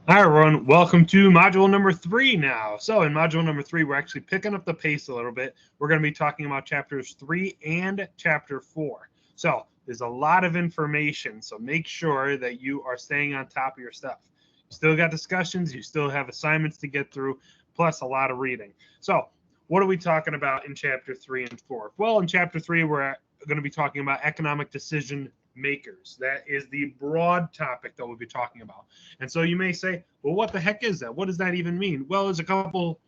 Hi, everyone. Welcome to module number 3 now. So, in module number 3, we're actually picking up the pace a little bit. We're going to be talking about chapters 3 and chapter 4. So, there's a lot of information. So, make sure that you are staying on top of your stuff. You still got discussions, you still have assignments to get through, plus a lot of reading. So, what are we talking about in chapter 3 and 4? Well, in chapter 3, we're going to be talking about economic decision makers. That is the broad topic that we'll be talking about. And so you may say, well, what the heck is that? What does that even mean? Well, there's a couple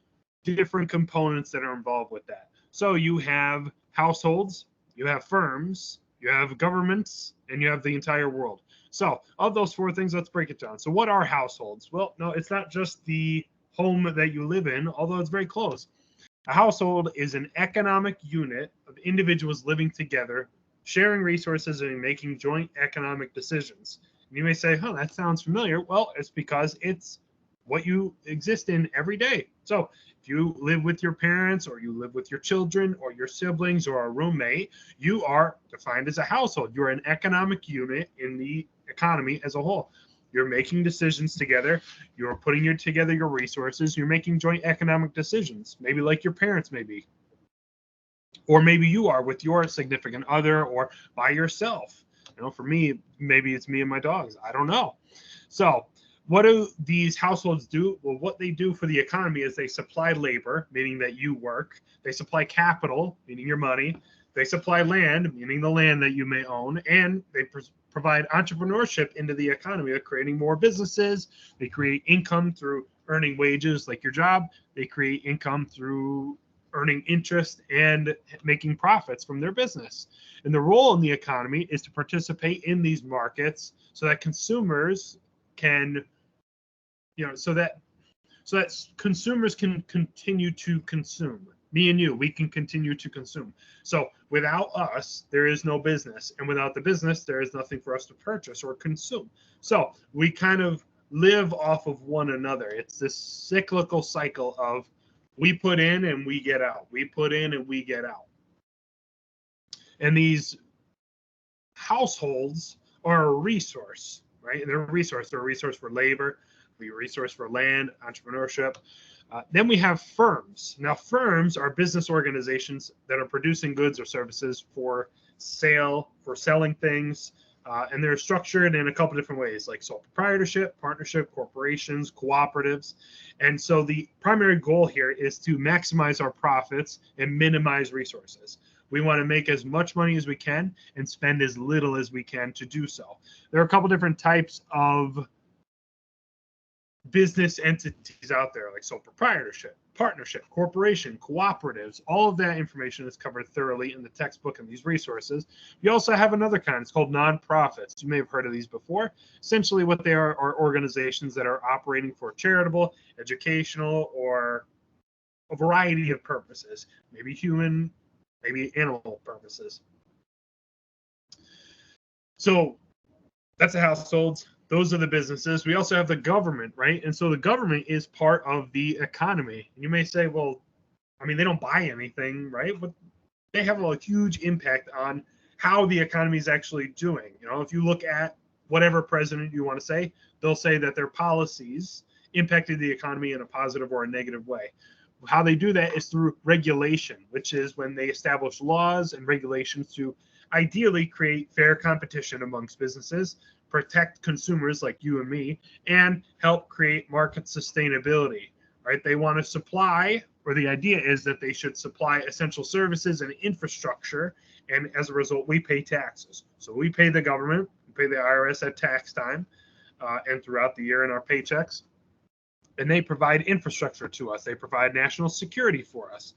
different components that are involved with that. So you have households, you have firms, you have governments, and you have the entire world. So, of those four things, let's break it down. So, what are households? Well, no, it's not just the home that you live in, although it's very close. A household is an economic unit of individuals living together, sharing resources, and making joint economic decisions. And you may say, huh, that sounds familiar. Well, it's because it's what you exist in every day. So if you live with your parents, or you live with your children, or your siblings, or a roommate, you are defined as a household. You're an economic unit in the economy as a whole. You're making decisions together. You're putting together your resources. You're making joint economic decisions, maybe like your parents, maybe, or maybe you are with your significant other or by yourself. For me, maybe it's me and my dogs. I don't know. So, what do these households do? Well, what they do for the economy is they supply labor, meaning that you work. They supply capital, meaning your money. They supply land, meaning the land that you may own, and they provide entrepreneurship into the economy of creating more businesses. They create income through earning wages, like your job. They create income through earning interest and making profits from their business. And the role in the economy is to participate in these markets so that consumers can, so that consumers can continue to consume. Me and you, we can continue to consume. So without us, there is no business, and without the business, there is nothing for us to purchase or consume. So we kind of live off of one another. It's this cyclical cycle of we put in and we get out. We put in and we get out. And these households are a resource, right? And they're a resource. They're a resource for labor, a resource for land, entrepreneurship. Then we have firms. Now, firms are business organizations that are producing goods or services for sale, for selling things, and they're structured in a couple different ways, like sole proprietorship, partnership, corporations, cooperatives. And so the primary goal here is to maximize our profits and minimize resources. We want to make as much money as we can and spend as little as we can to do so. There are a couple different types of business entities out there, like sole proprietorship, partnership, corporation, cooperatives. All of that information is covered thoroughly in the textbook and these resources. You also have another kind. It's called nonprofits. You may have heard of these before. Essentially, what they are organizations that are operating for charitable, educational, or a variety of purposes, maybe human, maybe animal purposes. So that's the households. Those are the businesses. We also have the government, right? And so the government is part of the economy. And you may say, well, I mean, they don't buy anything, right? But they have a huge impact on how the economy is actually doing. If you look at whatever president you want to say, they'll say that their policies impacted the economy in a positive or a negative way. How they do that is through regulation, which is when they establish laws and regulations to ideally create fair competition amongst businesses, protect consumers like you and me, and help create market sustainability. Right? They want to supply, or the idea is that they should supply essential services and infrastructure, and as a result, we pay taxes. So we pay the government, we pay the IRS at tax time, and throughout the year in our paychecks, and they provide infrastructure to us. They provide national security for us.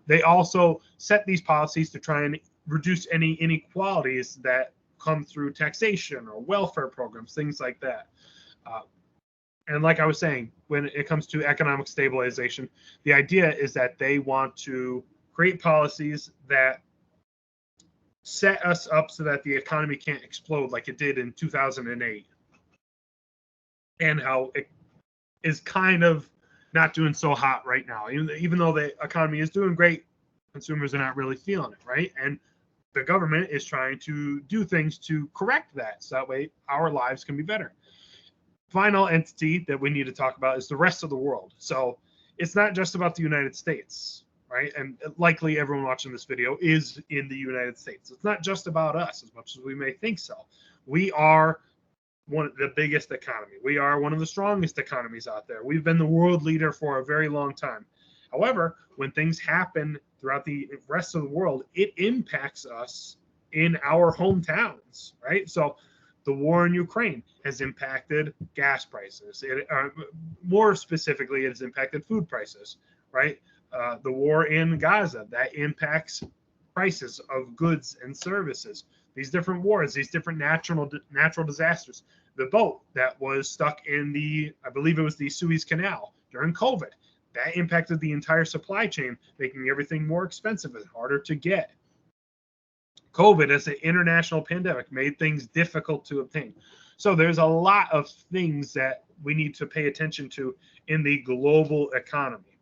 They also set these policies to try and reduce any inequalities that come through taxation or welfare programs, things like that. And like I was saying, when it comes to economic stabilization, the idea is that they want to create policies that set us up so that the economy can't explode like it did in 2008, and how it is kind of not doing so hot right now. Even though the economy is doing great, consumers are not really feeling it, right? And the government is trying to do things to correct that, so that way our lives can be better. final entity that we need to talk about is the rest of the world. So it's not just about the United States, right? And likely everyone watching this video is in the United States. It's not just about us as much as we may think so. We are one of the biggest economy. We are one of the strongest economies out there. We've been the world leader for a very long time. However, when things happen throughout the rest of the world, it impacts us in our hometowns, right? So the war in Ukraine has impacted gas prices. More specifically, it has impacted food prices, right? The war in Gaza, that impacts prices of goods and services. These different wars, these different natural disasters. The boat that was stuck in I believe it was the Suez Canal during COVID, that impacted the entire supply chain, making everything more expensive and harder to get. COVID as an international pandemic made things difficult to obtain. So there's a lot of things that we need to pay attention to in the global economy.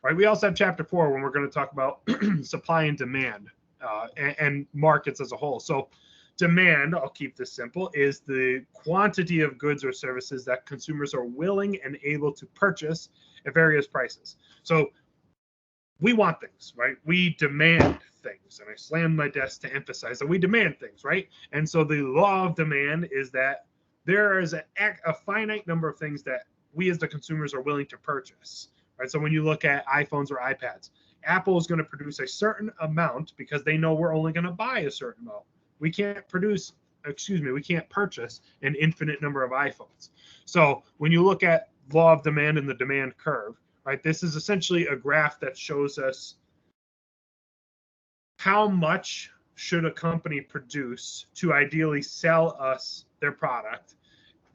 Right? We also have chapter 4 when we're going to talk about supply and demand and markets as a whole. So demand, I'll keep this simple, is the quantity of goods or services that consumers are willing and able to purchase at various prices. So we want things, right? We demand things. And I slam my desk to emphasize that we demand things, right? And so the law of demand is that there is a finite number of things that we as the consumers are willing to purchase, right? So when you look at iPhones or iPads, Apple is going to produce a certain amount because they know we're only going to buy a certain amount. We can't purchase an infinite number of iPhones. So when you look at law of demand and the demand curve, right, this is essentially a graph that shows us how much should a company produce to ideally sell us their product.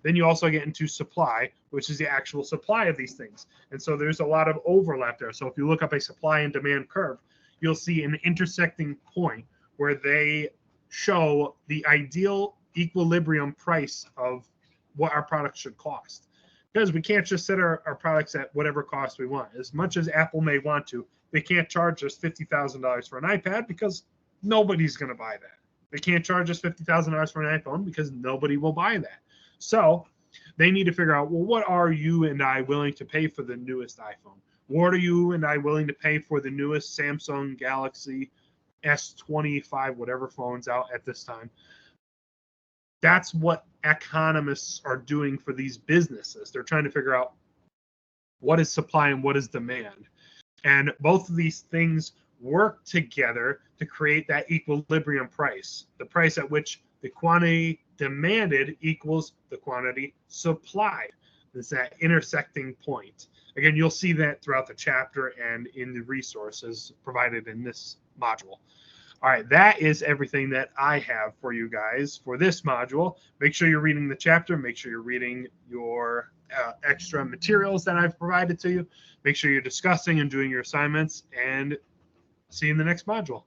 Then you also get into supply, which is the actual supply of these things. And so there's a lot of overlap there. So if you look up a supply and demand curve, you'll see an intersecting point where they show the ideal equilibrium price of what our product should cost. Because we can't just set our products at whatever cost we want. As much as Apple may want to, they can't charge us $50,000 for an iPad because nobody's going to buy that. They can't charge us $50,000 for an iPhone because nobody will buy that. So they need to figure out, well, what are you and I willing to pay for the newest iPhone? What are you and I willing to pay for the newest Samsung Galaxy S25, whatever phone's out at this time? That's what economists are doing for these businesses. They're trying to figure out what is supply and what is demand. And both of these things work together to create that equilibrium price, the price at which the quantity demanded equals the quantity supplied. It's that intersecting point. Again, you'll see that throughout the chapter and in the resources provided in this module. All right, that is everything that I have for you guys for this module. Make sure you're reading the chapter. Make sure you're reading your extra materials that I've provided to you. Make sure you're discussing and doing your assignments, and see you in the next module.